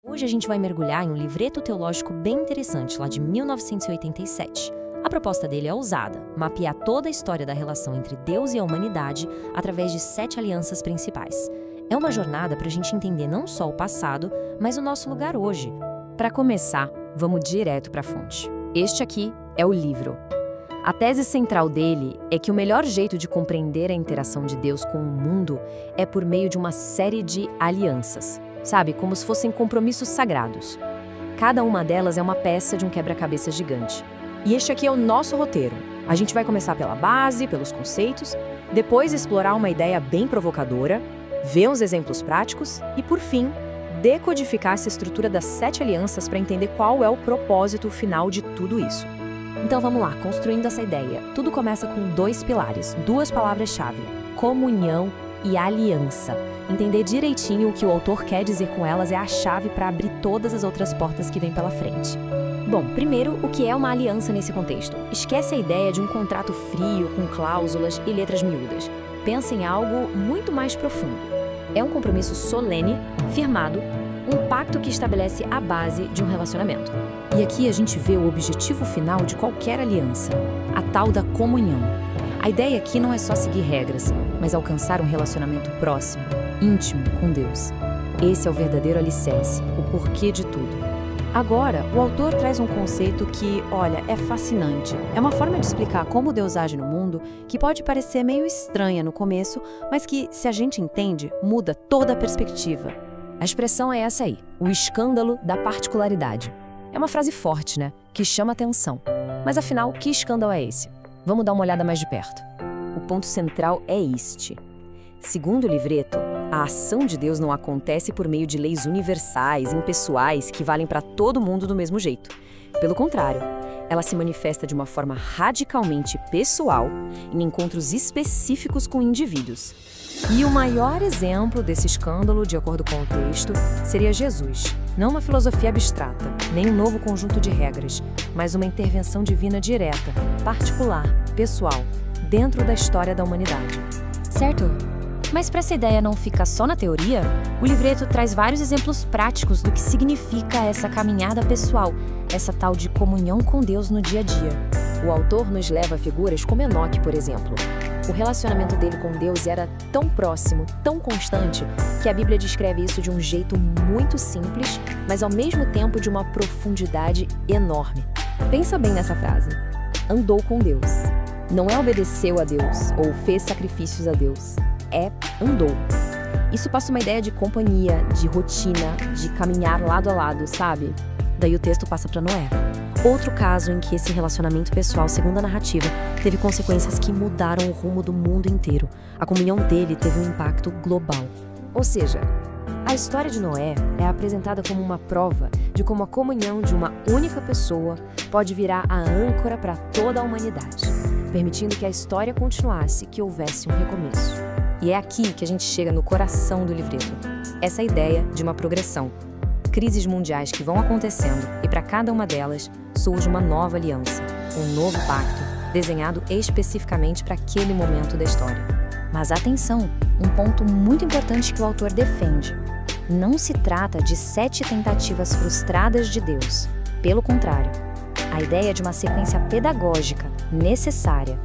Hoje a gente vai mergulhar em um livreto teológico bem interessante, lá de 1987. A proposta dele é ousada, mapear toda a história da relação entre Deus e a humanidade através de 7 alianças principais. É uma jornada para a gente entender não só o passado, mas o nosso lugar hoje. Para começar, vamos direto para a fonte. Este aqui é o livro. A tese central dele é que o melhor jeito de compreender a interação de Deus com o mundo é por meio de uma série de alianças, sabe? Como se fossem compromissos sagrados. Cada uma delas é uma peça de um quebra-cabeça gigante. E este aqui é o nosso roteiro. A gente vai começar pela base, pelos conceitos, depois explorar uma ideia bem provocadora, ver uns exemplos práticos e, por fim, decodificar essa estrutura das 7 alianças para entender qual é o propósito final de tudo isso. Então vamos lá, construindo essa ideia. Tudo começa com 2 pilares, 2 palavras-chave: comunhão e aliança. Entender direitinho o que o autor quer dizer com elas é a chave para abrir todas as outras portas que vêm pela frente. Bom, primeiro, o que é uma aliança nesse contexto? Esquece a ideia de um contrato frio, com cláusulas e letras miúdas. Pensa em algo muito mais profundo. É um compromisso solene, firmado, um pacto que estabelece a base de um relacionamento. E aqui a gente vê o objetivo final de qualquer aliança, a tal da comunhão. A ideia aqui não é só seguir regras, mas alcançar um relacionamento próximo, íntimo com Deus. Esse é o verdadeiro alicerce, o porquê de tudo. Agora, o autor traz um conceito que, olha, é fascinante. É uma forma de explicar como Deus age no mundo que pode parecer meio estranha no começo, mas que, se a gente entende, muda toda a perspectiva. A expressão é essa aí, o escândalo da particularidade. É uma frase forte, né? Que chama atenção. Mas afinal, que escândalo é esse? Vamos dar uma olhada mais de perto. O ponto central é este. Segundo o livreto, a ação de Deus não acontece por meio de leis universais, impessoais, que valem para todo mundo do mesmo jeito. Pelo contrário, ela se manifesta de uma forma radicalmente pessoal, em encontros específicos com indivíduos. E o maior exemplo desse escândalo, de acordo com o texto, seria Jesus. Não uma filosofia abstrata, nem um novo conjunto de regras, mas uma intervenção divina direta, particular, pessoal, dentro da história da humanidade. Certo? Mas para essa ideia não ficar só na teoria, o livreto traz vários exemplos práticos do que significa essa caminhada pessoal, essa tal de comunhão com Deus no dia a dia. O autor nos leva a figuras como Enoque, por exemplo. O relacionamento dele com Deus era tão próximo, tão constante, que a Bíblia descreve isso de um jeito muito simples, mas ao mesmo tempo de uma profundidade enorme. Pensa bem nessa frase. Andou com Deus. Não é obedeceu a Deus ou fez sacrifícios a Deus. Andou. Isso passa uma ideia de companhia, de rotina, de caminhar lado a lado, sabe? Daí o texto passa para Noé. Outro caso em que esse relacionamento pessoal, segundo a narrativa, teve consequências que mudaram o rumo do mundo inteiro. A comunhão dele teve um impacto global. Ou seja, a história de Noé é apresentada como uma prova de como a comunhão de uma única pessoa pode virar a âncora para toda a humanidade, permitindo que a história continuasse, que houvesse um recomeço. E é aqui que a gente chega no coração do livreto. Essa ideia de uma progressão. Crises mundiais que vão acontecendo e para cada uma delas surge uma nova aliança, um novo pacto, desenhado especificamente para aquele momento da história. Mas atenção, um ponto muito importante que o autor defende. Não se trata de 7 tentativas frustradas de Deus. Pelo contrário, a ideia é de uma sequência pedagógica, necessária.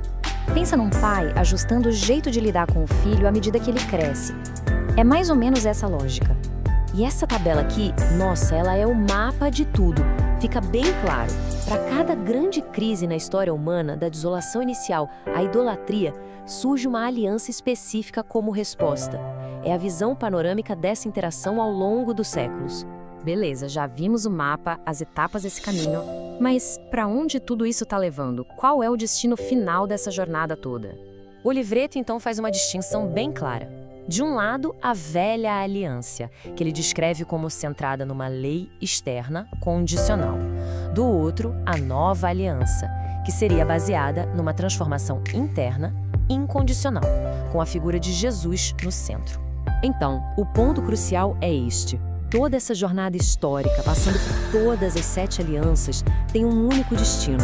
Pensa num pai ajustando o jeito de lidar com o filho à medida que ele cresce. É mais ou menos essa lógica. E essa tabela aqui, nossa, ela é o mapa de tudo. Fica bem claro. Para cada grande crise na história humana, da desolação inicial à idolatria, surge uma aliança específica como resposta. É a visão panorâmica dessa interação ao longo dos séculos. Beleza, já vimos o mapa, as etapas desse caminho, mas para onde tudo isso está levando? Qual é o destino final dessa jornada toda? O livreto então faz uma distinção bem clara. De um lado, a velha aliança, que ele descreve como centrada numa lei externa condicional. Do outro, a nova aliança, que seria baseada numa transformação interna incondicional, com a figura de Jesus no centro. Então, o ponto crucial é este. Toda essa jornada histórica, passando por todas as 7 alianças, tem um único destino,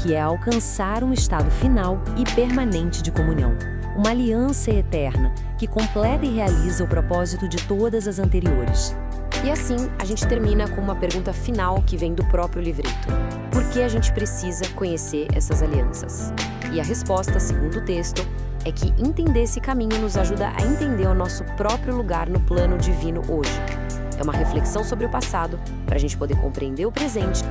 que é alcançar um estado final e permanente de comunhão. Uma aliança eterna que completa e realiza o propósito de todas as anteriores. E assim, a gente termina com uma pergunta final que vem do próprio livreto. Por que a gente precisa conhecer essas alianças? E a resposta, segundo o texto, é que entender esse caminho nos ajuda a entender o nosso próprio lugar no plano divino hoje. É uma reflexão sobre o passado, para a gente poder compreender o presente